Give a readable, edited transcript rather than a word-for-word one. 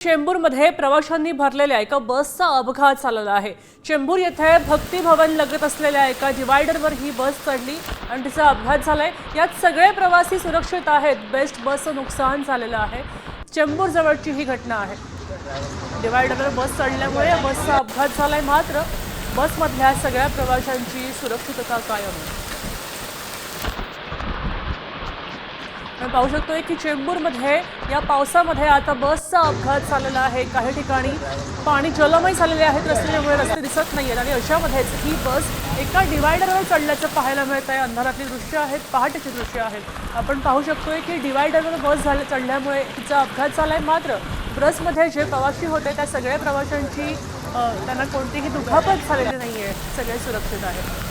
चेंबूरमध्ये प्रवाशांनी भरलेल्या एका बसचा अपघात झालेला आहे। चेंबूर येथे भक्ती भवन लगत असलेल्या एका डिवायडरवर ही बस चढली आणि तिचा अपघात झालाय। यात सगळे प्रवासी सुरक्षित आहेत। बेस्ट बसचं नुकसान झालेलं आहे। चेंबूर जवळची ही घटना आहे। डिवायडरवर बस चढल्यामुळे या बसचा अपघात झालाय, मात्र बसमधल्या सगळ्या प्रवाशांची सुरक्षितता कायम आहे। आपण पाहू शकतोय की चेंबूरमध्ये या पावसामध्ये आता बसचा अपघात झालेला आहे। काही ठिकाणी पाणी जलमय झालेले आहेत, रस्त्यामुळे रस्ते दिसत नाहीयेत आणि अशामध्येच ही बस एका डिवायडरवर चढल्याचं पाहायला मिळत आहे। अंधारातली दृश्य आहेत, पहाटेची दृश्य आहेत। आपण पाहू शकतोय की डिवायडरवर बस चढल्यामुळे तिचा अपघात झालाय, मात्र बसमध्ये जे प्रवासी होते त्या सगळ्या प्रवाशांची त्यांना कोणतीही दुखापत झालेली नाहीये, सगळे सुरक्षित आहेत।